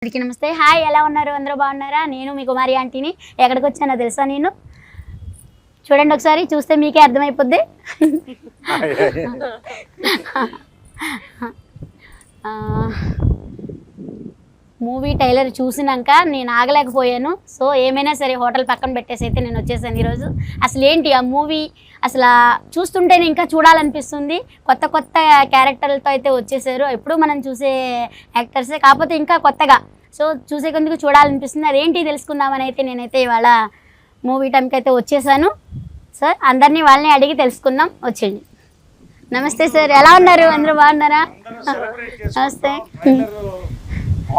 అందరికీ నమస్తే. హాయ్, ఎలా ఉన్నారు? అందరూ బాగున్నారా? నేను మీ కుమారి ఆంటీని. ఎక్కడికి వచ్చానో తెలుసా? నేను చూడండి, ఒకసారి చూస్తే మీకే అర్థమైపోద్ది. మూవీ టైలర్ చూసినాక నేను ఆగలేకపోయాను. సో ఏమైనా సరే హోటల్ పక్కన పెట్టేసి అయితే నేను వచ్చేసాను ఈరోజు. అసలు ఏంటి ఆ మూవీ, అసలు చూస్తుంటేనే ఇంకా చూడాలనిపిస్తుంది. కొత్త కొత్త క్యారెక్టర్లతో అయితే వచ్చేసారు. ఎప్పుడు మనం చూసే యాక్టర్సే, కాకపోతే ఇంకా కొత్తగా. సో చూసే కొందుకు చూడాలనిపిస్తుంది. అదేంటి తెలుసుకుందామని అయితే నేనైతే ఇవాళ మూవీ టైంకి అయితే వచ్చేసాను. సార్ అందరినీ వాళ్ళని అడిగి తెలుసుకుందాం, వచ్చేయండి. నమస్తే సార్, ఎలా ఉన్నారు? అందరూ బాగున్నారా? నమస్తే.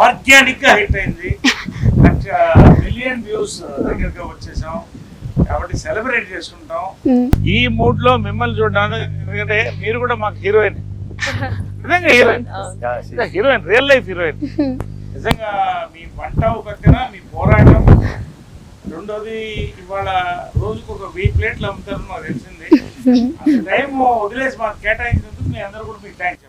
ఆర్గానిక్ గా హిట్ అయింది, మిలియన్ వ్యూస్ దగ్గరగా వచ్చేసాం కాబట్టి సెలబ్రేట్ చేసుకుంటాం. ఈ మూడ్ లో మిమ్మల్ని చూడడానికి, ఎందుకంటే మీరు కూడా మాకు హీరోయిన్, నిజంగా హీరోయిన్, రియల్ లైఫ్ హీరోయిన్. నిజంగా మీ వంట పక్కన మీ పోరాటం, రెండోది ఇవాళ రోజుకు ఒక 1000 ప్లేట్లు అమ్ముతారు నాకు తెలిసింది. టైం వదిలేసి మాకు కేటాయించినందుకు మీ అందరూ కూడా మీకు థ్యాంక్స్.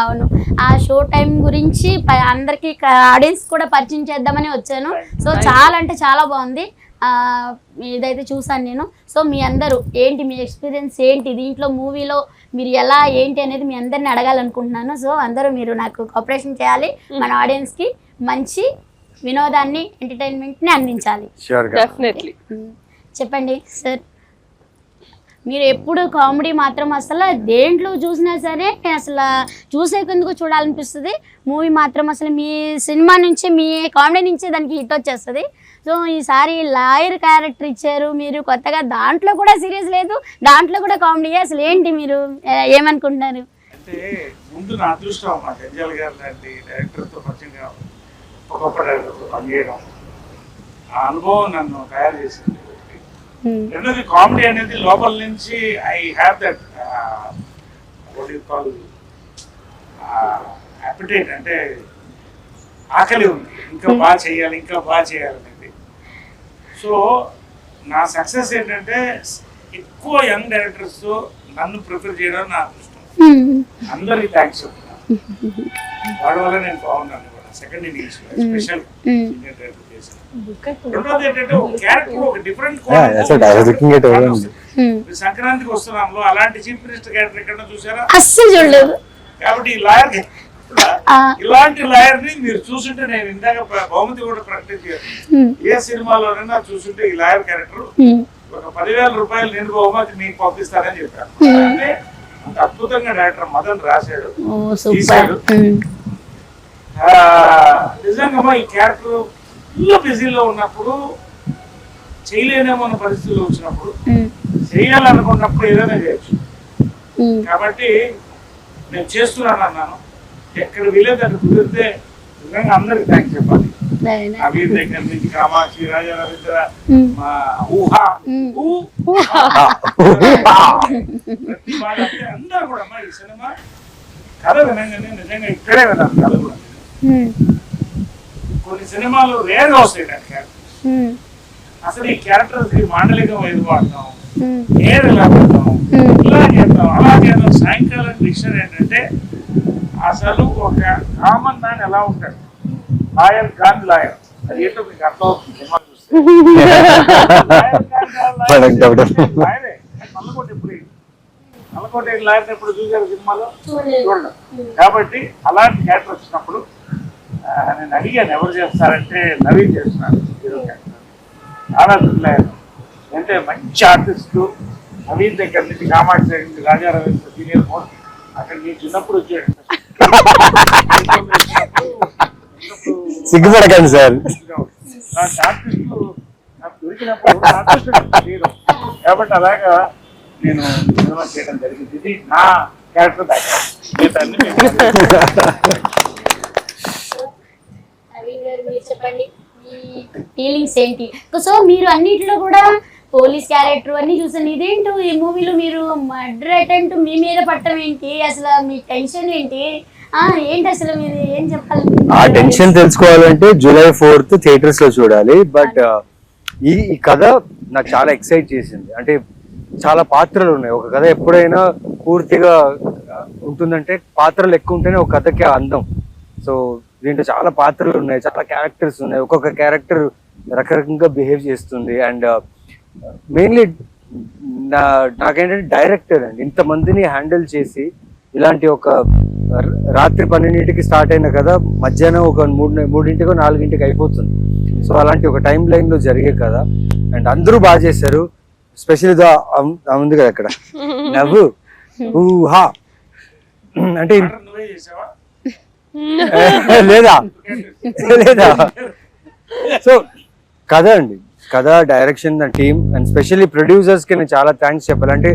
అవును, ఆ షో టైం గురించి అందరికి ఆడియన్స్ కూడా పరిచయం చేద్దామని వచ్చాను. సో చాలా అంటే చాలా బాగుంది. ఇదైతే చూసాను నేను. సో మీ అందరూ ఏంటి, మీ ఎక్స్పీరియన్స్ ఏంటి దీంట్లో, మూవీలో మీరు ఎలా ఏంటి అనేది మీ అందరిని అడగాలనుకుంటున్నాను. సో అందరూ మీరు నాకు కోఆపరేషన్ చేయాలి, మన ఆడియన్స్కి మంచి వినోదాన్ని, ఎంటర్టైన్మెంట్ని అందించాలి. చెప్పండి సార్, మీరు ఎప్పుడు కామెడీ మాత్రం అసలు దేంట్లో చూసినా సరే అసలు చూసేందుకు చూడాలనిపిస్తుంది. మూవీ మాత్రం అసలు మీ సినిమా నుంచి, మీ కామెడీ నుంచి దానికి హిట్ వచ్చేస్తుంది. సో ఈసారి లాయర్ క్యారెక్టర్ ఇచ్చారు మీరు కొత్తగా, దాంట్లో కూడా సీరియస్ లేదు, దాంట్లో కూడా కామెడీ. అసలు ఏంటి, మీరు ఏమనుకుంటున్నారు? అంటే ముందు నా అదృష్టం అమ్మా, గంజాల్ గారు లాంటి డైరెక్టర్తో పరిచయంగా గొప్ప డైరెక్టర్తో పనిచేయడం, ఆ అనుభవం నన్ను తయారు చేసింది. రెండోది కామెడీ అనేది లోపల నుంచి I have that what you call appetite, అంటే ఆకలి ఉంది, ఇంకా బాగా చేయాలి, ఇంకా బాగా చేయాలనేది. సో నా సక్సెస్ ఏంటంటే ఎక్కువ యంగ్ డైరెక్టర్స్ నన్ను ప్రిఫర్ చేయడం నా అదృష్టం. అందరికి థ్యాంక్స్ చెప్తున్నాను, వాడి వల్ల నేను బాగున్నాను. Second innings special senior director చేశాను. రెండోది ఏంటంటే ఒక క్యారెక్టర్ ఒక డిఫరెంట్ సంక్రాంతికి వస్తున్నాము, అలాంటి చీఫ్ మినిస్టర్ క్యారెక్టర్ ఎక్కడ చూసారా? అస్సలు చూడలేదు. కాబట్టి ఈ లాయర్, ఇలాంటి లాయర్ ని మీరు చూసుంటే, నేను ఇందాక బహుమతి కూడా ప్రకటించాను, ఏ సినిమాలోనైనా చూసుంటే ఈ లాయర్ క్యారెక్టర్ ఒక 10,000 రూపాయలు నేను బహుమతి మీకు పంపిస్తానని చెప్పాను. అంటే అంత అద్భుతంగా డైరెక్టర్ మదన్ రాశాడు, తీశాడు. నిజంగా ఈ క్యారెక్టర్ ఫుల్ బిజీలో ఉన్నప్పుడు, చేయలేనేమో అన్న పరిస్థితుల్లో వచ్చినప్పుడు, చేయాలనుకున్నప్పుడు ఏదైనా చేయొచ్చు. కాబట్టి నేను చేస్తున్నాను అన్నాను. ఎక్కడ వీలేదు అక్కడ కుదిరితే నిజంగా అందరికి థ్యాంక్స్ చెప్పాలి. నవీన్ దగ్గర నుంచి కామాక్షి, రాజా రవీంద్ర, మా ఊహా, ప్రతి వాళ్ళంటే అందరూ కూడా ఈ సినిమా కథ వినంగానే నిజంగా ఇక్కడే విన్నాను. కథ కూడా కొన్ని సినిమాలు రేర్గా వస్తాయి క్యారెక్టర్. అసలు ఈ క్యారెక్టర్స్ మాండలికం ఏది వాడతాం, ఏది ఎలా వాడతాం, ఇలా చేద్దాం, అలా చేద్దాం. సాయంకాలం డిక్షన్ ఏంటంటే అసలు ఒక కామన్ మ్యాన్ ఎలా ఉంటాడు, లాయర్ కాన్ లాయర్, అది ఏంటో మీకు అర్థం అవుతుంది సినిమా చూస్తే. లాయరే నల్లకోట, ఎప్పుడు నల్లకోట లాయర్ ఎప్పుడు చూసారు సినిమాలో? చూడండి. కాబట్టి అలాంటి క్యారెక్టర్ వచ్చినప్పుడు నేను అడిగాను ఎవరు చేస్తారంటే నవీన్ చేస్తున్నాను హీరో క్యారెక్టర్. చాలా థ్రిల్ అంటే మంచి ఆర్టిస్టు. నవీన్ దగ్గర నుంచి కామాక్షి దగ్గర నుంచి రాజా రవీంద్ర సీనియర్ మోస్ట్, అక్కడ నేను చిన్నప్పుడు వచ్చాడు. సిగ్గుపడకండి సార్, ఆర్టిస్టు నాకు దొరికినప్పుడు హీరో కాబట్టి అలాగా నేను సినిమా చేయడం జరిగింది. ఇది నా క్యారెక్టర్ బ్యాక్గ్రౌండ్. చెప్పండి మీ ఫీలింగ్స్ ఏంటి? సో మీరు అన్నిట్లో కూడా పోలీస్ క్యారెక్టర్ అన్ని చూసాను. ఇదేంటో ఈ మూవీలో మీరు మర్డర్ అటెంప్ట్ మీ మీద పట్టడం ఏంటి? అసలు మీ టెన్షన్ ఏంటి? ఏంటి అసలు మీరు ఏం చెప్పాలి? ఆ టెన్షన్ తెలుసుకోవాలంటే July 4th థియేటర్స్ లో చూడాలి. బట్ ఈ కథ నాకు చాలా ఎక్సైట్ చేసింది. అంటే చాలా పాత్రలు ఉన్నాయి. ఒక కథ ఎప్పుడైనా పూర్తిగా ఉంటుందంటే పాత్రలు ఎక్కువ ఉంటేనే ఒక కథకి అందం. సో దీంట్లో చాలా పాత్రలు ఉన్నాయి, చాలా క్యారెక్టర్స్ ఉన్నాయి, ఒక్కొక్క క్యారెక్టర్ రకరకంగా బిహేవ్ చేస్తుంది. అండ్ మెయిన్లీ నాకేంటంటే డైరెక్టర్ అండి ఇంతమందిని హ్యాండిల్ చేసి ఇలాంటి ఒక రాత్రి 12ంటికి స్టార్ట్ అయిన కథ మధ్యాహ్నం ఒక 3ంటికో 4ంటికి అయిపోతుంది. సో అలాంటి ఒక టైం లైన్ లో జరిగే కథ అండ్ అందరూ బాగా చేశారు. స్పెషల్ ఉంది కదా అక్కడ నవ్వు ఊహా అంటే నువ్వే చేసావా? లేదా లేదా సో కథ అండి, కథ, direction, team and specially producers కి నేను చాలా థ్యాంక్స్ చెప్పాలి. అంటే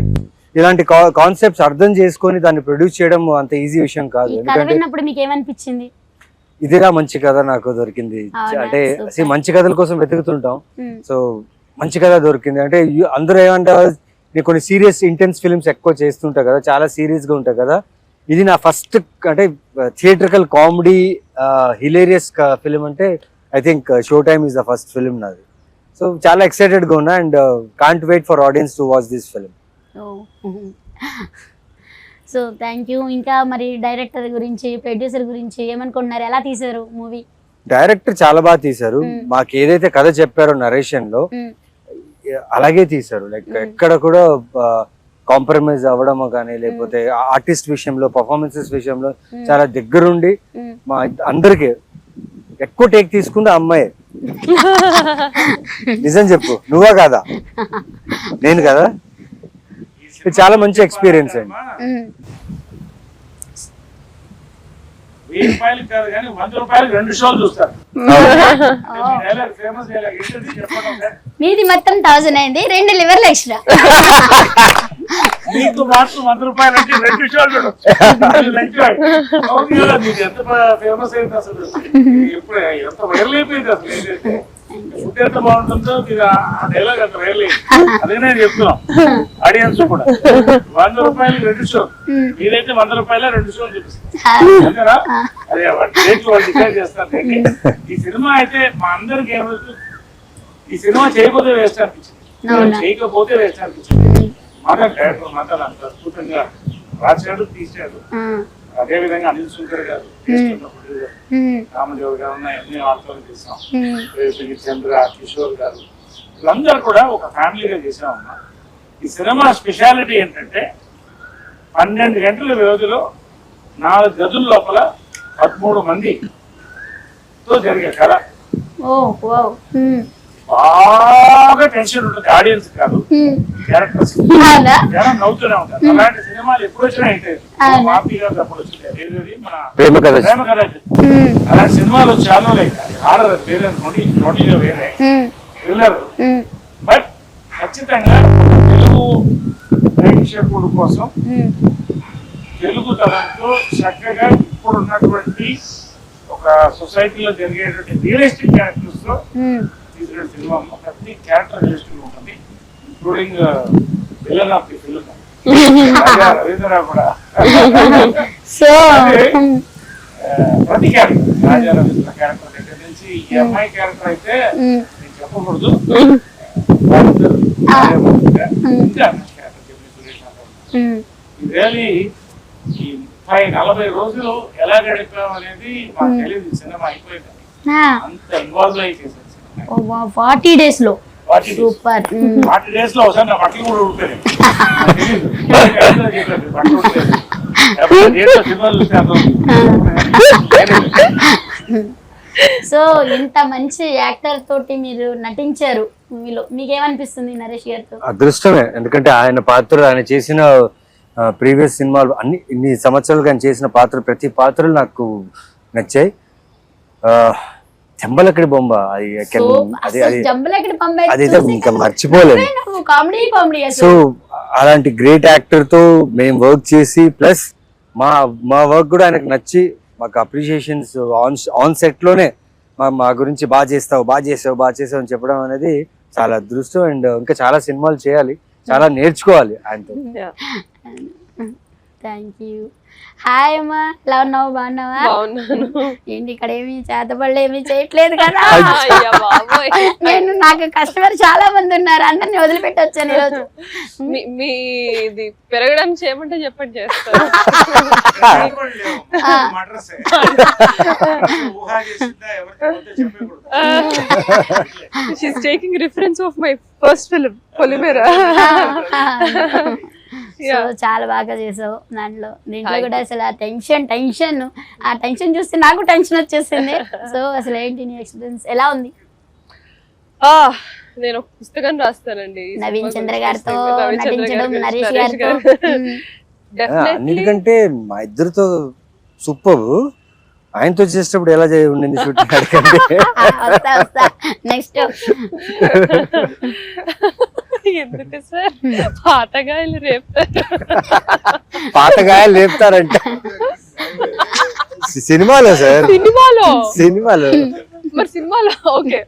ఇలాంటి కాన్సెప్ట్స్ అర్థం చేసుకొని దాన్ని ప్రొడ్యూస్ చేయడం అంత ఈజీ విషయం కాదు. ఎందుకంటే మీకు ఏమనిపించింది? ఇదేరా మంచి కథ నాకు దొరికింది. అంటే అసలు మంచి కథల కోసం వెతుకుతుంటాం, సో మంచి కథ దొరికింది. అంటే అందరూ ఏమంటారు, నేను కొన్ని సీరియస్ ఇంటెన్స్ ఫిల్మ్స్ ఎక్కువ చేస్తుంటా కదా, చాలా సీరియస్ గా ఉంటాయి కదా, ఇది నా ఫస్ట్ అంటే థియేట్రికల్ కామెడీ హిలేరియస్ ఫిల్మ్ అంటే I think show time is the first film నాది. సో చాలా ఎక్సైటెడ్ గా ఉన్నా and can't wait for audience to watch this film. So thank you. ఇంకా మరి డైరెక్టర్ గురించి, ప్రొడ్యూసర్ గురించి ఏమనుకుంటున్నారు? ఎలా తీశారు మూవీ? డైరెక్టర్ చాలా బాగా తీశారు. మాకు ఏదైతే కథ చెప్పారో నరేషన్ లో అలాగే తీశారు. లైక్ ఎక్కడ కూడా కాంప్రమైజ్ అవ్వడము కానీ లేకపోతే ఆర్టిస్ట్ విషయంలో, పర్ఫార్మెన్సెస్ విషయంలో చాలా దగ్గరుండి మా అందరికి ఎక్కువ టేక్ తీసుకుంది అమ్మాయి. నిజం చెప్పు, నువ్వా కాదా? నేను కదా. చాలా మంచి ఎక్స్పీరియన్స్ అండి. 1000 రూపాయలు కాదు కానీ 100 రూపాయలు 2 షోలు చూస్తారు. ఫేమస్ మీది మొత్తం 1000 అయింది, 2 లివర్లు ఎక్స్ట్రా. నీకు మాత్రం 100 రూపాయలు అంటే 2 షోలు చూడొచ్చు. ఎంత ఫేమస్ అయింది అసలు, ఎప్పుడు ఎంత వైరల్ అయిపోయింది అసలు. ఏంటంటే ఫుడ్ ఎంత బాగుంటుందో మీరు ఆ డైలాగ్ అంత వైరల్ అయింది. అదే నేను చెప్తున్నాం ఆడియన్స్ కూడా. 100 రూపాయలు 2 షోలు, మీరైతే 100 రూపాయల 2 షోలు చూపిస్తారు అంతేనా? అదే రేట్లు వాళ్ళు డిసైడ్ చేస్తారు. ఈ సినిమా అయితే మా అందరికి ఏమవుతుంది, ఈ సినిమా చేయకపోతే వేస్ట్ అనిపించింది, చేయకపోతే వేస్ట్ అనిపించింది. డైరెక్టర్ మాత్రం అంత అద్భుతంగా రాశాడు, తీశాడు. అదే విధంగా అనిల్ శంకర్ గారు, రామదేవ్ గారు అన్ని వాళ్ళతో తీసాం. చంద్ర, కిషోర్ గారు, వీళ్ళందరూ కూడా ఒక ఫ్యామిలీగా చేసామమ్మా. ఈ సినిమా స్పెషాలిటీ ఏంటంటే 12 గంటల వ్యవధిలో 4 గదుల లోపల 13 మందితో జరిగే కథ. బాగా టెన్షన్ ఉంటుంది ఆడియన్స్ కాదు, క్యారెక్టర్స్ జనం నవ్వుతూనే ఉంటారు. అలాంటి సినిమాలు ఎప్పుడు వచ్చినా అయితే మాఫీ గారు అప్పుడు వచ్చింది మన ప్రేమ కథ. అలాంటి సినిమాలు చాలా హారర్ వేరే నోటిగా వేరే వెళ్ళరు. బట్ ఖచ్చితంగా తెలుగు ప్రేక్షకుడు కోసం తెలుగు తరంతో చక్కగా ఇప్పుడు ఉన్నటువంటి ఒక సొసైటీలో జరిగేటువంటి రియలిస్టిక్ క్యారెక్టర్స్ తో తీసిన సినిమా. ప్రతి క్యారెక్టర్ రియలిస్టిక్ ఉంటుంది, including villain of the film Ravindra కూడా. ప్రతి క్యారెక్టర్, రాజా రవీంద్ర క్యారెక్టర్ దగ్గర నుంచి ఈ అమ్మాయి క్యారెక్టర్ అయితే నేను చెప్పకూడదు, రియలీ ఈ 30-40 రోజులు ఎలా గడిపాం అనేది మాకు తెలియదు. సినిమా అయిపోయింది, అంత ఇన్వాల్వ్ అయి చేశారు. 40 days లో సూపర్. 40 days లో ఒకసారి నా బట్టలు కూడా ఊడిపోయాయి. సో ఇంత మంచి యాక్టర్ తోటి మీరు నటించారు మూవీలో, మీకేమనిపిస్తుంది నరేష్ గారితో? అదృష్టమే, ఎందుకంటే ఆయన పాత్ర, ఆయన చేసిన ప్రీవియస్ సినిమాలు అన్ని ఇన్ని సంవత్సరాలుగా ఆయన చేసిన పాత్ర, ప్రతి పాత్రలు నాకు నచ్చాయి. చెంబలక్కడి బొమ్మ అదైతే ఇంకా మర్చిపోలేదు. సో అలాంటి గ్రేట్ యాక్టర్ తో మేము వర్క్ చేసి ప్లస్ మా వర్క్ కూడా ఆయనకు నచ్చి మాకు అప్రిషియేషన్స్ ఆన్ సెట్ లోనే మా గురించి బాగా చేసావు అని చెప్పడం అనేది చాలా అదృష్టం. అండ్ ఇంకా చాలా సినిమాలు చేయాలి, చాలా నేర్చుకోవాలి ఆయనతో. Thank you. హాయ్ అమ్మా, ఎలా ఉన్నావు? బాగున్నావా? బాగున్నాను. ఏంటి ఇక్కడ ఏమి చేతబడులు ఏమి చేయట్లేదు కదా? అయ్యా బాబోయ్. నాకు కస్టమర్ చాలా మంది ఉన్నారు, అందరిని వదిలిపెట్టి వచ్చాను ఈరోజు. మీది పెరగడం చేయమంటే చెప్పండి చేస్తాను. She's taking reference of my first film Polimera. So చాలా బాగా చేసావు దీంట్లో కూడా అసలు ఆ టెన్షన్ చూస్తే నాకు టెన్షన్ వచ్చేసింది. సో అసలు ఏంటి నీ ఎక్స్పీరియన్స్ ఎలా ఉంది? నేను ఒక పుస్తకం రాస్తానండి నవీన్ చంద్ర గారితో నటించడం, నరేష్ గారితో. అన్నిటికంటే మా ఇద్దరితో సూపర్. ఆయనతో చేసేటప్పుడు ఎలా ఉండింది షూటింగ్ అడగండి. నెక్స్ట్ ఎందుకు సార్ పాతగాయలు పాతగాయలు లేపుతారంట సినిమాలో సార్. సినిమాలో మరి సినిమాలో ఓకే.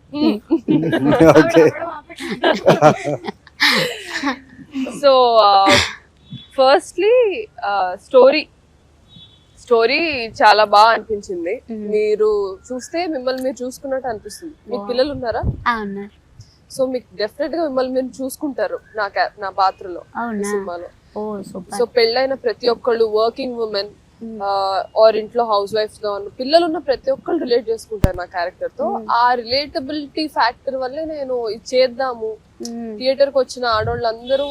సో ఫస్ట్లీ స్టోరీ చాలా బాగా అనిపించింది. మీరు చూస్తే మిమ్మల్ని మీరు చూసుకున్నట్టు అనిపిస్తుంది. మీకు పిల్లలు ఉన్నారా? సో మీకు డెఫినెట్ గా మిమ్మల్ని మీరు చూసుకుంటారు నా పాత్రలో సినిమాలో. సో పెళ్ళైన ప్రతి ఒక్కళ్ళు, వర్కింగ్ ఉమెన్ ఆర్ ఇంట్లో హౌస్ వైఫ్స్ గా ఉన్న పిల్లలు ఉన్న ప్రతి ఒక్కళ్ళు రిలేట్ చేసుకుంటారు నా క్యారెక్టర్ తో. ఆ రిలేటబిలిటీ ఫ్యాక్టర్ వల్లే నేను ఇది చేద్దాము, థియేటర్ కి వచ్చిన ఆడవాళ్ళందరూ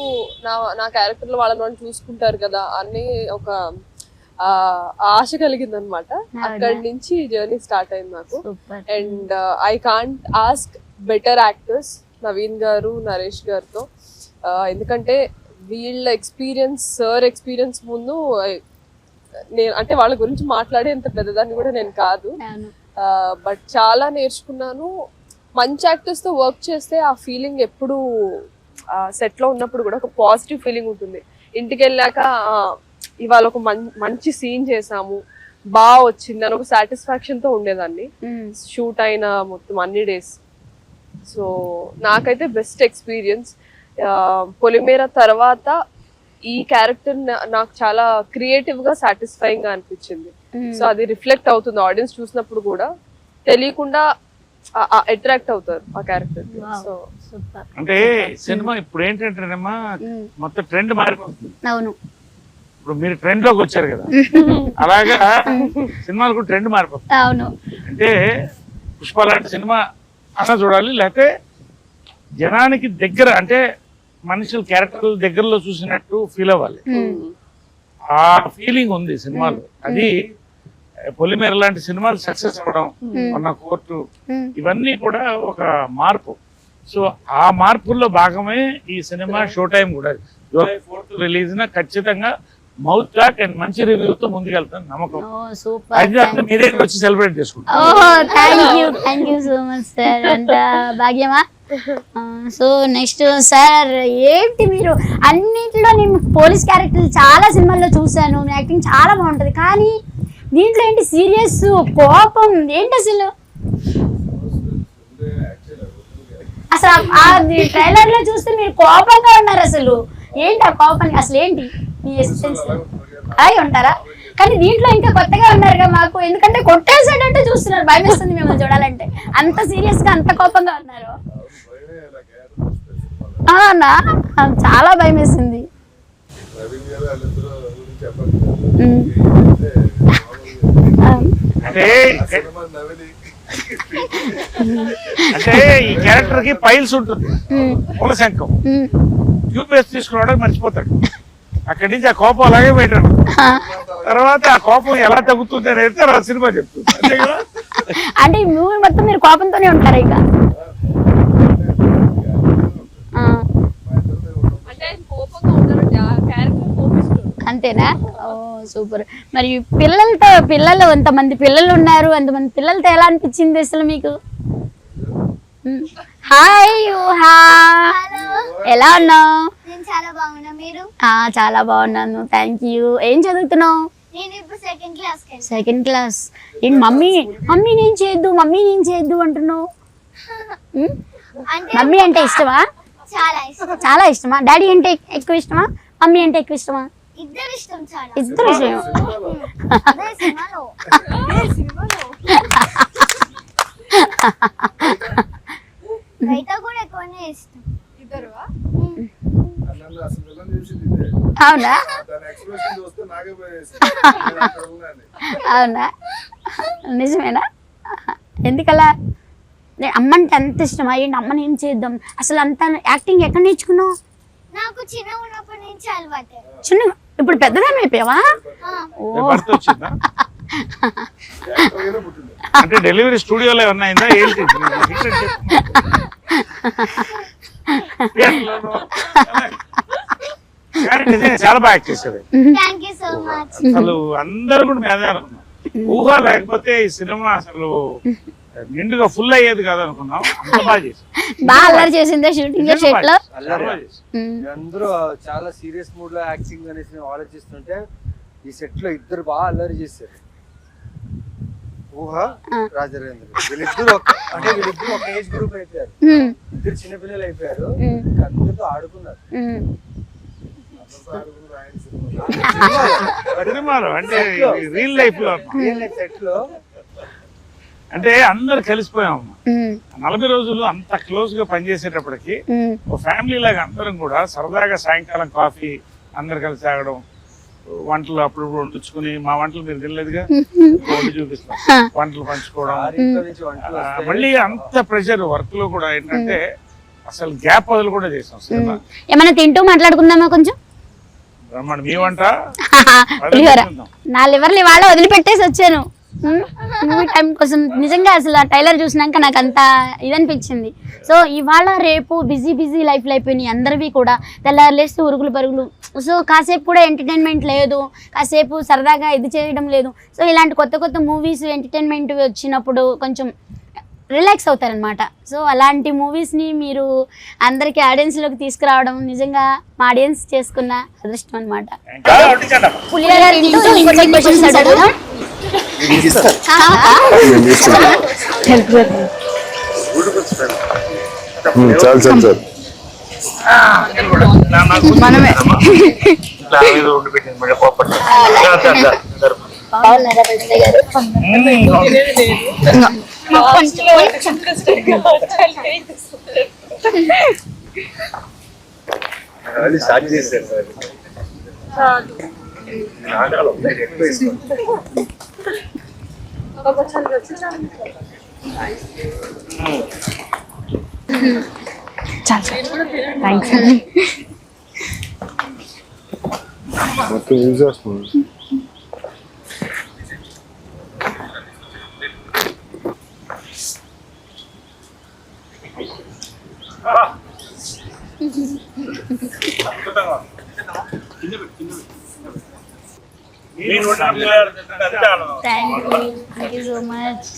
నా క్యారెక్టర్ లో వాళ్ళని చూసుకుంటారు కదా అని ఒక ఆశ కలిగింది అనమాట. అక్కడి నుంచి జర్నీ స్టార్ట్ అయింది నాకు. And I can't ask better actors Naveen గారు, నరేష్ గారితో. ఎందుకంటే వీళ్ళ సార్ ఎక్స్పీరియన్స్ ముందు నేను అంటే వాళ్ళ గురించి మాట్లాడేంత పెద్దదాన్ని కూడా నేను కాదు. బట్ చాలా నేర్చుకున్నాను. మంచి యాక్టర్స్ తో వర్క్ చేస్తే ఆ ఫీలింగ్ ఎప్పుడు సెట్ లో ఉన్నప్పుడు కూడా ఒక పాజిటివ్ ఫీలింగ్ ఉంటుంది. ఇంటికి వెళ్ళాక ఇవాళ ఒక మంచి సీన్ చేసాము, బాగా వచ్చింది అని ఒక సాటిస్ఫాక్షన్ తో ఉండేదాన్ని షూట్ అయిన మొత్తం అన్ని డేస్. సో నాకైతే బెస్ట్ ఎక్స్పీరియన్స్. పొలిమేర తర్వాత ఈ క్యారెక్టర్ నాకు చాలా క్రియేటివ్ గా సాటిస్ఫైయింగ్ గా అనిపించింది. సో అది రిఫ్లెక్ట్ అవుతుంది ఆడియన్స్ చూసినప్పుడు కూడా, తెలియకుండా అట్రాక్ట్ అవుతారు ఆ క్యారెక్టర్. సో అంటే సినిమా ఇప్పుడు ఏంటంటేనమ్మా మొత్తం ట్రెండ్ మారిపోతుంది. అవును, ఇప్పుడు మీరు ట్రెండ్ లోకి వచ్చారు కదా, అలాగా సినిమాలకు ట్రెండ్ మారిపోతుంది. అవును, అంటే పుష్ప లాంటి సినిమా అన్న చూడాలి, లేకపోతే జనానికి దగ్గర అంటే మనుషుల క్యారెక్టర్ల దగ్గరలో చూసినట్టు ఫీల్ అవ్వాలి. ఆ ఫీలింగ్ ఉంది సినిమాలో. అది పొలిమేర లాంటి సినిమాలు సక్సెస్ అవ్వడం, ఉన్న కోర్టు, ఇవన్నీ కూడా ఒక మార్పు. సో ఆ మార్పుల్లో భాగమే ఈ సినిమా. షో టైం కూడా జూలై 4th రిలీజ్ ఖచ్చితంగా మౌత్ టాక్ అండ్ మంచి రివ్యూతో ముందుకెళ్తాను నమ్మకం. అది మీ దగ్గర వచ్చి సెలబ్రేట్ చేసుకుంటాం. Thank you so much sir. అంత భాగ్యమా. సో నెక్స్ట్ సార్, ఏంటి మీరు అన్నింటిలో నేను పోలీస్ క్యారెక్టర్ చాలా సినిమాల్లో చూసాను, మీ యాక్టింగ్ చాలా బాగుంటది, కానీ దీంట్లో ఏంటి సీరియస్ కోపం ఏంటి అసలు? అసలు ట్రైలర్ లో చూస్తే మీరు కోపంగా ఉన్నారు. అసలు ఏంటి ఆ కోపానికి అసలు ఏంటి మీ ఎక్స్పీరియన్స్? అలాగే ఉంటారా? కానీ దీంట్లో ఇంకా కొత్తగా ఉన్నారుగా మాకు, ఎందుకంటే కొట్టేసేటట్టు చూస్తున్నారు, భయం వేస్తుంది మిమ్మల్ని చూడాలంటే. అంత సీరియస్ గా అంత కోపంగా ఉన్నారు. అవునా, చాలా భయం వేసింది. అంటే ఈ క్యారెక్టర్ కి పైల్స్ ఉంటుంది, మూలశంఖం. యూపీఎస్ తీసుకురావడానికి మర్చిపోతాడు. అక్కడి నుంచి ఆ కోపం అలాగే పెట్టాడు. తర్వాత ఆ కోపం ఎలా తగ్గుతుంది అనేది సినిమా చెప్తుంది, అంతే కదా? అంటే ఈ మూవీ మొత్తం మీరు కోపంతోనే ఉంటారు ఇక? అంతేనా? ఓ సూపర్. మరి పిల్లలు ఎంతమంది పిల్లలు ఉన్నారు, అంతమంది పిల్లలతో ఎలా అనిపించింది అసలు మీకు? హాయ్ యూహా, ఎలా ఉన్నావు? చాలా బాగున్నా, మీరు? చాలా బాగున్నాను, థ్యాంక్ యూ. ఏం చదువుతున్నావు? నేను ఇప్పుడు సెకండ్ క్లాస్. Second class. ఏంటి మమ్మీ నేను చేయొద్దు అంటున్నావు? మమ్మీ అంటే ఇష్టమా? చాలా ఇష్టం. చాలా ఇష్టమా? డాడీ అంటే ఎక్కువ ఇష్టమా, మమ్మీ అంటే ఎక్కువ ఇష్టమా? ఇద్దరు ఇష్టం చాలా ఇద్దరు ఇష్టం. అదే సినిమాలో బయట కూడా ఎక్కువనే ఇష్టం అవునా అవునా నిజమేనా? ఎందుకలా? అమ్మంటే అంత ఇష్టమా? ఏంటి అమ్మని ఏం చేద్దాం అసలు? అంత యాక్టింగ్ ఎక్కడ నేర్చుకున్నావు? నాకు చిన్న ఉన్నప్పటి నుంచి అలవాటే. చిన్న ఇప్పుడు పెద్దదాన్ని అయిపోయావా? ఓ భర్త వచ్చిందా? అంటే డెలివరీ స్టూడియోలో ఏమన్నా అయిందా ఏంటి? చాలా బాగా యాక్ట్ చేసేది. Thank you so much. అసలు అందరూ కూడా మీద అనుకున్నాం. ఊహ లేకపోతే ఈ సినిమా అసలు నిండుగా ఫుల్ అయ్యేది కాదు అనుకున్నాం. అంత బాగా చేసి బాగా అల్లరి చేసిందే షూటింగ్ సెట్ లో. అందరూ చాలా సీరియస్ మూడ్ లో యాక్టింగ్ అనేసి ఆలోచిస్తుంటే ఈ సెట్ లో ఇద్దరు బాగా అల్లరి చేశారు. ఊహ రాజరేంద్ర వీళ్ళిద్దరు అంటే వీళ్ళిద్దరు ఒక ఏజ్ గ్రూప్ అయిపోయారు. ఇద్దరు చిన్నపిల్లలు అయిపోయారు. అందరితో ఆడుకున్నారు. అంటే రియల్ లైఫ్ లో సెట్ లో అంటే అందరు కలిసిపోయాము. 40 రోజులు అంత క్లోజ్ గా పనిచేసేటప్పటికి ఒక ఫ్యామిలీ లాగా అందరం కూడా సరదాగా సాయంకాలం కాఫీ అందరు కలిసి తాగడం, వంటలు అప్పుడు వండుకుని, మా వంటలు మీరు తినలేదుగా వండి చూపిస్తాం, వంటలు పంచుకోవడం. మళ్ళీ అంత ప్రెషర్ వర్క్ లో కూడా ఏంటంటే అసలు గ్యాప్ వదులు కూడా చేసాం సినిమా. ఏమైనా తింటూ మాట్లాడుకుందామా కొంచెం? రమ్మని మీ వంట నా లివర్లు ఇవాళ వదిలిపెట్టేసి వచ్చాను మూవీ టైం కోసం. నిజంగా అసలు ఆ టైలర్ చూసినాక నాకు అంత ఇదనిపించింది. సో ఇవాళ రేపు బిజీ లైఫ్లో అయిపోయినాయి అందరివి కూడా. తెల్లారులేస్తూ ఉరుగులు పరుగులు. సో కాసేపు కూడా ఎంటర్టైన్మెంట్ లేదు, కాసేపు సరదాగా ఇది చేయడం లేదు. సో ఇలాంటి కొత్త మూవీస్ ఎంటర్టైన్మెంట్ వచ్చినప్పుడు కొంచెం రిలాక్స్ అవుతారనమాట. సో అలాంటి మూవీస్ని మీరు అందరికీ ఆడియన్స్లోకి తీసుకురావడం నిజంగా మా ఆడియన్స్ చేసుకున్న అదృష్టం అనమాట. స్టార్ట్ చేశారు సార్. మొత్తం యూజ్ చేస్తున్నాను. Thank you so much.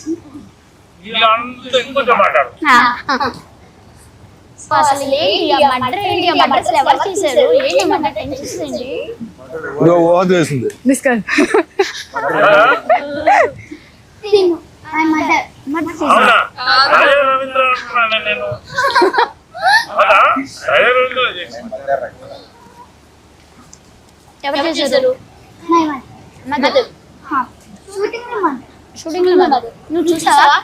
అసలు ఏంటి ఆ మర్డర్? ఏంటి ఆ మర్డర్? అసలు ఎవరు చేశారు? ఏంటి మర్డర్? టెన్షన్ ఏంటి? చేసింది ఎవరు చేశారు? షూటింగ్ లో నువ్వు చూసావా?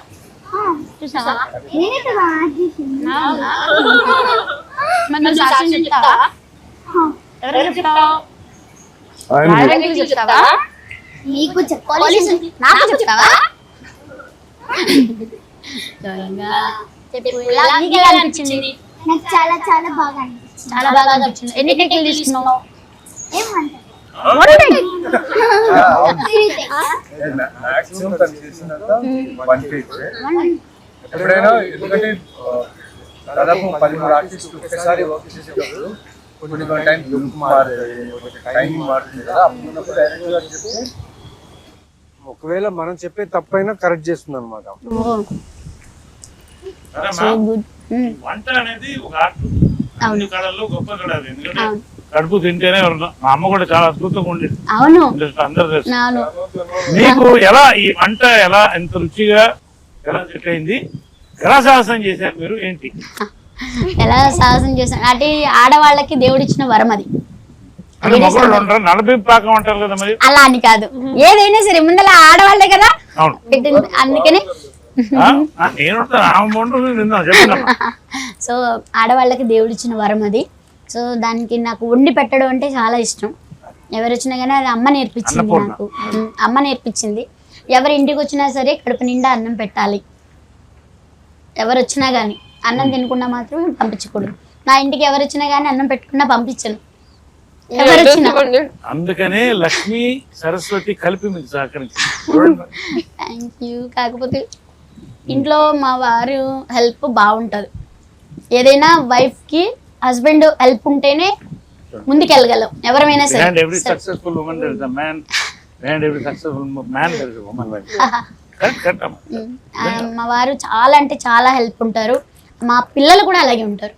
మరి సాక్ష్యం చెప్తావా? ఎవరికి చెప్తావా? చెప్తావా? మీకు నాకు చెప్తావా? ఎలా అనిపించింది? నాకు చాలా చాలా బాగా అనిపించింది. చాలా బాగా అనిపించింది. ఎన్ని టేకులు తీసుకున్నావు? ఏమంటారు? ఎప్పుడైనా ఎందుకంటే దాదాపు 13 ఆర్టిస్టులు ఒకసారి వర్క్ చేసేటప్పుడు కొన్ని టైం టైమింగ్ మారుతుంది కదా. అప్పుడు డైరెక్టర్ గారు చెప్తే ఒకవేళ మనం చెప్పే తప్పైనా కరెక్ట్ చేస్తుంది అనమాట. వంట అనేది ఒక ఆర్ట్. అన్ని కళల్లో గొప్ప కళ అది. ఎందుకంటే కడుపు తింటేనే మా అమ్మ కూడా చాలా అద్భుతంగా ఉండేది. అవును, అందరూ తెలుసు. మీకు ఎలా ఈ వంట ఎలా ఎంత రుచిగా ఎలా సెట్ అయింది? ఎలా సాహసం చేశారు మీరు? ఏంటి ఎలా సాహసం చేశాను అంటే ఆడవాళ్ళకి దేవుడిచ్చిన వరం అది. అంటే మగవాళ్ళు ఉంటారు, నలభై పాకం అంటారు కదా మరి. అలా అని కాదు, ఏదైనా సరే ముందర ఆడవాళ్ళే కదా అవును. పెట్టింది, అందుకనే. నేను ఆమె ఉంటుంది నిన్న చెప్పినమ్మా. సో ఆడవాళ్ళకి దేవుడు ఇచ్చిన వరం అది. సో దానికి నాకు వండి పెట్టడం అంటే చాలా ఇష్టం. ఎవరు వచ్చినా కానీ అది అమ్మ నేర్పించింది నాకు. అమ్మ నేర్పించింది. ఎవరి ఇంటికి వచ్చినా సరే కడుపు నిండా అన్నం పెట్టాలి. ఎవరు వచ్చినా కానీ అన్నం తినకుండా మాత్రం పంపించకూడదు. నా ఇంటికి ఎవరు వచ్చినా కానీ అన్నం పెట్టకుండా పంపించను. ఎవరు వచ్చినా. అందుకనే లక్ష్మి సరస్వతి కలిపి మీకు సహకరించారు. Thank you. కాకపోతే ఇంట్లో మా వారు హెల్ప్ బాగుంటుంది. ఏదైనా వైఫ్కి హస్బెండ్ హెల్ప్ ఉంటేనే ముందుకెళ్ళగలం ఎవరైనా సరే. Behind every successful woman there is a man. Behind every successful man there is a woman. Correct అమ్మా. మా వారు చాలా అంటే చాలా హెల్ప్ ఉంటారు. మా పిల్లలు కూడా అలాగే ఉంటారు.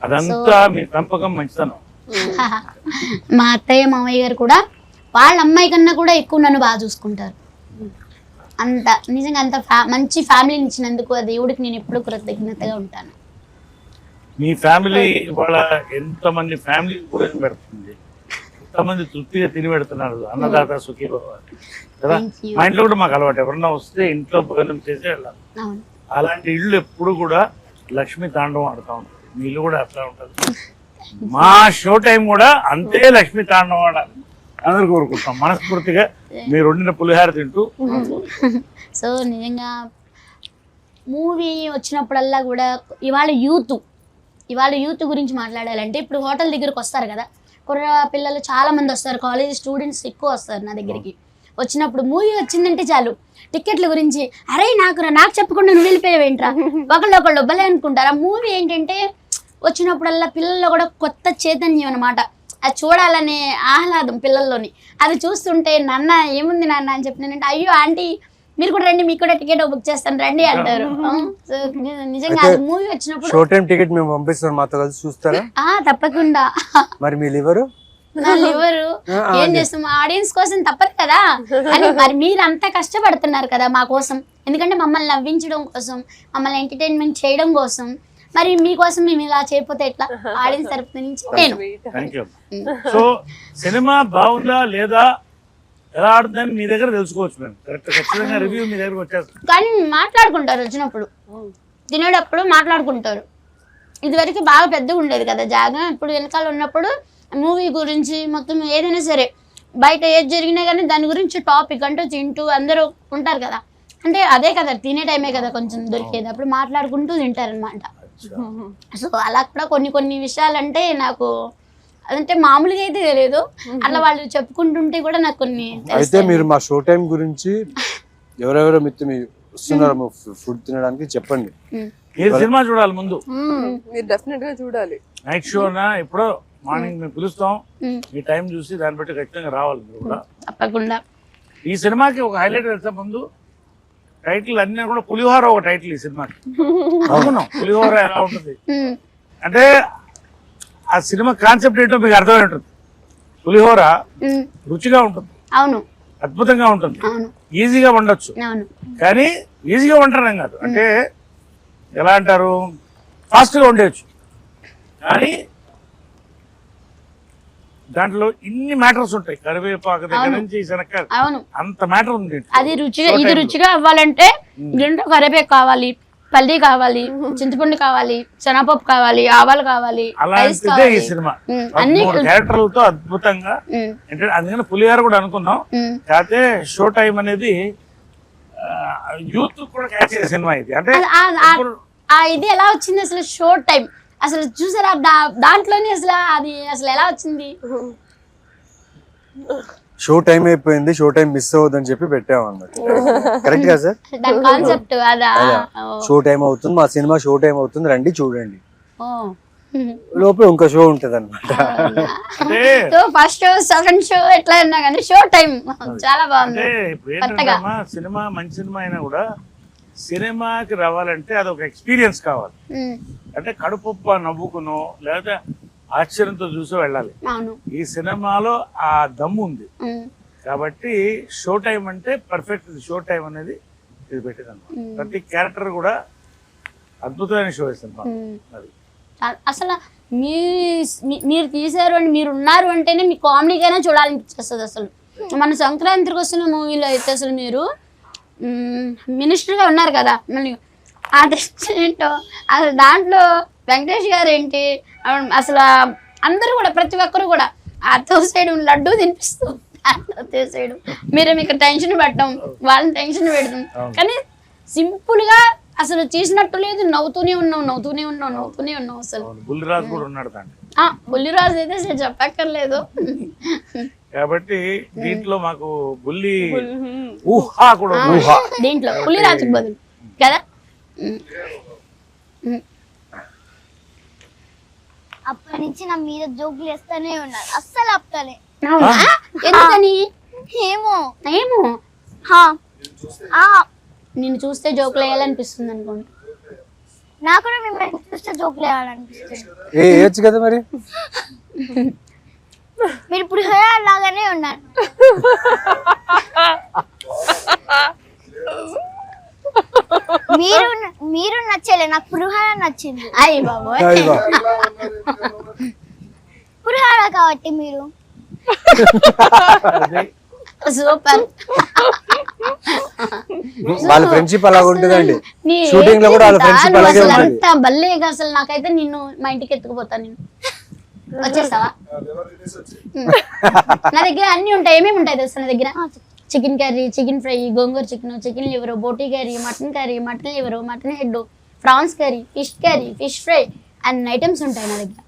అదంతా మీ పెంపకం మంచితనం. మా అత్తయ్య మామయ్య గారు కూడా వాళ్ళ అమ్మాయి కన్నా కూడా ఎక్కువ నన్ను బాగా చూసుకుంటారు. అంత నిజంగా అంత మంచి ఫ్యామిలీని ఇచ్చినందుకు ఆ దేవుడికి నేను ఎప్పుడు కృతజ్ఞతగా ఉంటాను. మీ ఫ్యామిలీ వాళ్ళ ఎంతమంది ఫ్యామిలీ భోజనం పెడుతుంది, ఎంతమంది తృప్తిగా తిని పెడుతున్నారు. అన్నదాత సుఖీ భవ కదా. మా ఇంట్లో కూడా మాకు అలవాటు, ఎవరన్నా వస్తే ఇంట్లో భోజనం చేసి వెళ్ళాలి. అలాంటి ఇళ్ళు ఎప్పుడు కూడా లక్ష్మీ తాండవం ఆడుతూ ఉంటుంది. మీ ఇల్లు కూడా అట్లా ఉంటుంది. మా షో టైం కూడా అంతే లక్ష్మీ తాండవం ఆడాలి అందరు కోరుకుంటాం మనస్ఫూర్తిగా. మీరు వండిన పులిహార తింటూ. సో నిజంగా మూవీ వచ్చినప్పుడల్లా కూడా ఇవాళ యూత్ గురించి మాట్లాడాలంటే, ఇప్పుడు హోటల్ దగ్గరకు వస్తారు కదా కుర్ర పిల్లలు, చాలా మంది వస్తారు, కాలేజ్ స్టూడెంట్స్ ఎక్కువ వస్తారు నా దగ్గరికి. వచ్చినప్పుడు మూవీ వచ్చిందంటే చాలు టికెట్ల గురించి, అరే నాకు చెప్పకుండా నువ్వు వెళ్ళిపోయావేంట్రా, ఒకళ్ళు ఒబ్బలే అనుకుంటారు. ఆ మూవీ ఏంటంటే వచ్చినప్పుడల్లా పిల్లల్లో కూడా కొత్త చైతన్యం అనమాట. అది చూడాలనే ఆహ్లాదం పిల్లల్లోని. అది చూస్తుంటే నాన్న ఏముంది నాన్న అని చెప్పినానంటే, అయ్యో ఆంటీ మీరు కూడా రండి, మీకు కూడా టికెట్ బుక్ చేస్తాను రండి అంటారు. సో నిజంగా అది మూవీ వచ్చినప్పుడు షో టైం టికెట్ మేము పంపిస్తాం, మాతో కలిసి చూస్తారా? తప్పకుండా. మరి మీ లివరు ఏం చేస్తాం, ఆడియన్స్ కోసం తప్పదు కదా. అని మరి మీరు అంతా కష్టపడుతున్నారు కదా మా కోసం, ఎందుకంటే మమ్మల్ని నవ్వించడం కోసం, మమ్మల్ని ఎంటర్టైన్మెంట్ చేయడం కోసం. మరి మీకోసం మేము ఇలా చేయకపోతే ఎట్లా? ఆడియన్స్ తరపు నుంచి నేను. సో సినిమా బాగుందా లేదా ఎలా ఆడుతుందని మీ దగ్గర తెలుసుకోవచ్చు. మేము ఖచ్చితంగా రివ్యూ మీ దగ్గరకు వచ్చేస్తాం. కానీ మాట్లాడుకుంటారు వచ్చినప్పుడు, తినేటప్పుడు మాట్లాడుకుంటారు. ఇదివరకు బాగా పెద్దగా ఉండేది కదా జాగా. ఇప్పుడు వెనకాల ఉన్నప్పుడు మూవీ గురించి మొత్తం ఏదైనా సరే బయట ఏది జరిగినా కానీ దాని గురించి టాపిక్ అంటూ తింటూ అందరూ ఉంటారు కదా. అంటే అదే కదా తినే టైమే కదా కొంచెం దొరికేది, అప్పుడు మాట్లాడుకుంటూ తింటారనమాట. సో అలా కూడా కొన్ని విషయాలు అంటే నాకు అదంటే మామూలుగా అయితే తెలియదు, అట్లా వాళ్ళు చెప్పుకుంటుంటే కూడా నాకు కొన్ని. అయితే మీరు మా షో టైం గురించి ఎవరెవరో మిత్రం వస్తున్నారో ఫుడ్ తినడానికి చెప్పండి. మీరు సినిమా చూడాలి ముందు, మీరు డెఫినెట్ గా చూడాలి. నైట్ షోనా ఎప్పుడో మార్నింగ్ మేము పిలుస్తాం, మీ టైం చూసి దాన్ని బట్టి ఖచ్చితంగా రావాలి మీరు కూడా తప్పకుండా. ఈ సినిమాకి ఒక హైలైట్ వెళ్తే ముందు టైటిల్ అన్నీ కూడా పులిహోర ఒక టైటిల్ ఈ సినిమాకి. అనుకున్నాం పులిహోర ఎలా ఉంటుంది అంటే ఆ సినిమా కాన్సెప్ట్ ఏంటో మీకు అర్థమై ఉంటుంది. పులిహోర రుచిగా ఉంటుంది, అవును, అద్భుతంగా ఉంటుంది, ఈజీగా వండొచ్చు. కానీ ఈజీగా వండడం కాదు, అంటే ఎలా అంటారు, ఫాస్ట్గా వండేయచ్చు. కానీ దాంట్లో ఇన్ని మ్యాటర్స్ ఉంటాయి, కరివేపాకు దగ్గర నుంచి శనక్కాయలు, అంత మ్యాటర్ ఉంది. అది రుచిగా అవ్వాలంటే దీంట్లో కరివేపాకు కావాలి, పల్లి కావాలి, చింతపండు కావాలి, శనగపప్పు కావాలి, ఆవాలు కావాలి. అలాంటిదే ఈ సినిమా, క్యారెక్టర్లతో అద్భుతంగా. అంటే అందుకని పులిహార కూడా అనుకున్నాం. కాకపోతే షో టైం అనేది యూత్ కూడా క్యాచ్ చేసే సినిమా ఇది. అంటే ఇది ఎలా వచ్చింది అసలు షో టైం, అసలు చూసారా దాంట్లోనే అసలు ఎలా వచ్చింది? షో టైం అయిపోయింది, షో టైం మిస్ అవ్వదని చెప్పి పెట్టాము అన్నమాట. కరెక్ట్ గా సార్? దాని కాన్సెప్ట్ అదా, షో టైం అవుతుంది, మా సినిమా షో టైం అవుతుంది, రండి చూడండి. లోపల ఇంకో షో ఉంటది అనమాట. So first show second show ఎట్లా ఉన్నా కానీ షో టైం చాలా బాగుంది. సినిమా మంచి సినిమా అయినా కూడా సినిమాకి రావాలంటే అదొక ఎక్స్పీరియన్స్ కావాలి. అంటే కడుపుప్ప నవ్వుకునో లేదా ఆశ్చర్యంతో చూసో వెళ్ళాలి. ఈ సినిమాలో ఆ దమ్ము ఉంది కాబట్టి షో టైం అంటే పర్ఫెక్ట్. షో టైం అనేది ఇది పెట్టిందన్నమాట. ప్రతి క్యారెక్టర్ కూడా అద్భుతమైన షో సినిమా. అసలు మీరు తీశారు అని మీరు ఉన్నారు అంటేనే మీ కామెడీకైనా చూడాలనిపించేస్తుంది అసలు. మన సంక్రాంతికి వస్తున్న మూవీలో అయితే అసలు మీరు మినిస్టర్గా ఉన్నారు కదా, మళ్ళీ ఆ టెస్ట్ ఏంటో అసలు దాంట్లో వెంకటేష్ గారు ఏంటి అసలు అందరూ కూడా ప్రతి ఒక్కరు కూడా ఆ తోసేయడం లడ్డు తినిపిస్తూ తోసేయడం, మీరు మీకు టెన్షన్ పెట్టడం, వాళ్ళని టెన్షన్ పెడతాం, కానీ సింపుల్గా అసలు చేసినట్టు లేదు, నవ్వుతూనే ఉన్నాం అసలు. బుల్లిరాజు కూడా ఉన్నాడు దాంట్లో. బుల్లిరాజు అయితే అసలు చెప్పక్కర్లేదు. కాబట్టి దీంట్లో మాకు బుల్లి ఊహా కూడా దీంట్లో బుల్లిరాజుకి బదులు కదా. అప్పటి నుంచి నా మీద జోకులు వేస్తూనే ఉన్నారు, అస్సలు ఆపుతలే. ఎందుకని ఏమో ఏమో హా. నిన్ను చూస్తే జోకులు వేయాలనిపిస్తుంది అనుకోండి. నాకు కూడా మిమ్మల్ని చూస్తే జోకులు వేయాలనిపిస్తుంది. వేయచ్చు కదా మరి. మీరు ఇప్పుడు లాగానే ఉన్నారు. మీరు నచ్చలే, నాకు పులిహోర నచ్చింది. అయ్యి బాబోయ్, పులిహోర కాబట్టి మీరు సూపర్. వాళ్ళ ఫ్రెండ్షిప్ అలాగ ఉంటుందండి. షూటింగ్ లో కూడా వాళ్ళ ఫ్రెండ్షిప్ అలాగే ఉంటుంది. అంత బల్లేగా అసలు నాకైతే నిన్ను మా ఇంటికి ఎత్తుకుపోతాను. నేను వచ్చేస్తావా? నా దగ్గర అన్ని ఉంటాయి. ఏమేమి ఉంటాయి తెలుసా నా దగ్గర? Chicken curry, chicken fry, gongura chicken, chicken liver, boti curry, mutton liver, mutton head, prawns curry, fish fry అన్ని ఐటమ్స్ ఉంటాయి నా దగ్గర.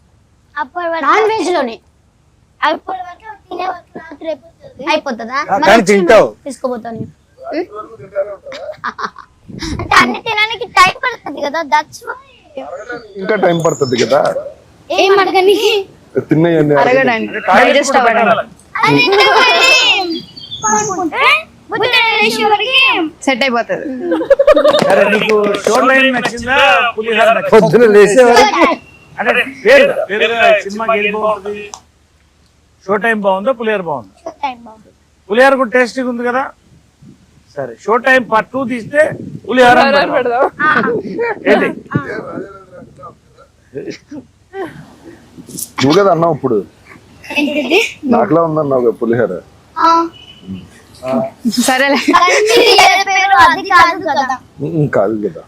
నాన్ వెజ్ లోనే అయిపోతుందా? తీసుకోపోతాను. అన్ని తినడానికి టైం పడుతుంది కదా, దట్స్ వై. ఇంకా టైం పడుతుంది కదా ఏం అడగనికి తిన్నయ్యండి సెట్ అయిపోతుంది. సరే, నీకు షో లైన్ నచ్చిందా పులిహార నచ్చిందా? పొద్దున లేసే వరకు అంటే పేరుగా సినిమాకి ఏది బాగుంటుంది? షో టైం బాగుందా పులిహార బాగుందా? పులిహార కూడా టేస్టీగా ఉంది కదా. సరే, షో టైం పార్ట్ 2 తీస్తే పులిహార పెడదాం. ఏంటి? నువ్వు కదా అన్నావు ఇప్పుడు నాకులా ఉందన్నావు పులిహోర. సరేలే, అది కాదు కదా. కాదు కదా.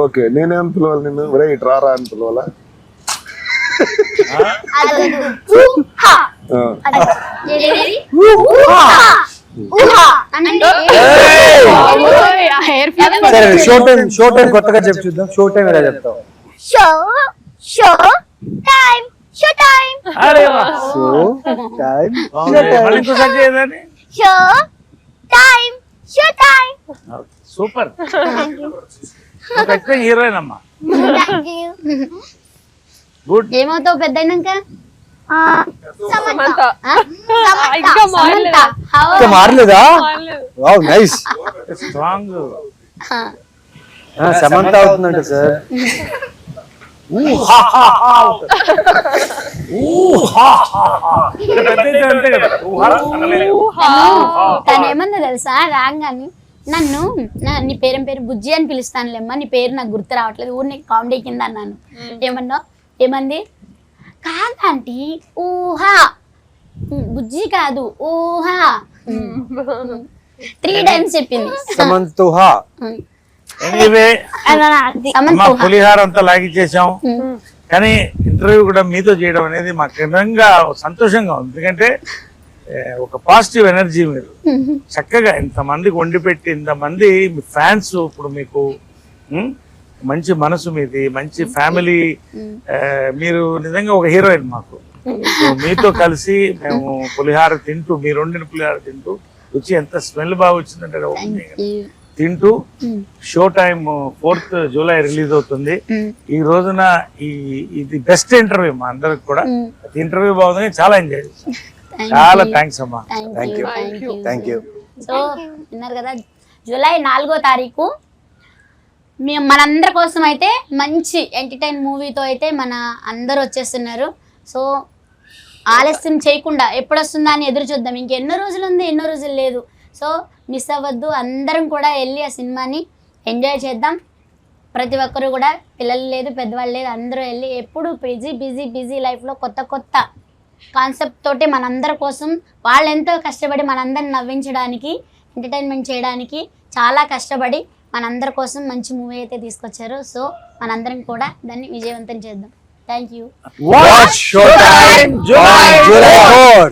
ఓకే, నేనేం పిలవాలి నిన్ను? ఒరే ఇటు రారా అని పిలవాలా? సరే, షో టైం కొత్తగా చెప్పు చూద్దాం. షో టైం ఎలా చెప్తావు? షో టైం అరే వా. షో టైం బాగుంది. మళ్ళీ ఇంకోసారి చేయదని. Show time super. ఖచ్చితంగా హీరోయిన్ అమ్మా. Thank you. గుడ్. ఏమవుతావు పెద్ద అయినాక? సమంత. ఆ? ఇంకా మారలేదు. ఇంకా మారలేదా? Wow, nice. స్ట్రాంగ్. సమంత అవుతుందంట సార్. అంతే కదా. తను ఏమన్నా తెలుసా రాగాని నన్ను నీ పేరు బుజ్జి అని పిలుస్తానులేమ్మా, నీ పేరు నాకు గుర్తు రావట్లేదు, ఊరిని కామెడీ కింద అన్నాను. ఏమంది కాదంటీ ఊహా, బుజ్జి కాదు ఊహా, 3 times చెప్పింది. సమంతుహా. ఎనీవే, మా పులిహార అంతా లాగిచ్చేసాం, కానీ ఇంటర్వ్యూ కూడా మీతో చేయడం అనేది మాకు నిజంగా సంతోషంగా ఉంది. ఎందుకంటే ఒక పాజిటివ్ ఎనర్జీ, మీరు చక్కగా ఇంతమందికి వండి పెట్టి ఇంతమంది ఫ్యాన్స్, ఇప్పుడు మీకు మంచి మనసు మీది, మంచి ఫ్యామిలీ, మీరు నిజంగా ఒక హీరోయిన్ మాకు. మీతో కలిసి మేము పులిహార తింటూ, మీరు వండిన పులిహార తింటూ, రుచి ఎంత స్మెల్ బాగా వచ్చిందంటే తింటూ, show time 4th July release అవుతుంది. ఈ రోజున ఇది బెస్ట్ ఇంటర్వ్యూ మా అందరికి కూడా. ఇంటర్వ్యూ బాగుంది, చాలా ఎంజాయ్ చేశాం. చాలా థ్యాంక్స్ అమ్మా. Thank you. సో విన్నారు కదా, జూలై 4వ తారీఖు మేము మనందరి కోసం అయితే మంచి ఎంటర్టైన్ మూవీతో అయితే మన అందరూ వచ్చేస్తున్నారు. సో ఆలస్యం చేయకుండా ఎప్పుడు వస్తుందా అని ఎదురు చూద్దాం. ఇంకెన్నో రోజులు ఉంది, ఎన్నో రోజులు లేదు. సో మిస్ అవ్వద్దు, అందరం కూడా వెళ్ళి ఆ సినిమాని ఎంజాయ్ చేద్దాం. ప్రతి ఒక్కరు కూడా పిల్లలు లేదు పెద్దవాళ్ళు లేదు అందరూ వెళ్ళి ఎప్పుడు బిజీ లైఫ్లో కొత్త కొత్త కాన్సెప్ట్ తోటి మనందరి కోసం వాళ్ళు ఎంతో కష్టపడి మనందరిని నవ్వించడానికి ఎంటర్టైన్మెంట్ చేయడానికి చాలా కష్టపడి మనందరి కోసం మంచి మూవీ అయితే తీసుకొచ్చారు. సో మనందరం కూడా దాన్ని విజయవంతం చేద్దాం. Thank you. Watch Showtime July 4.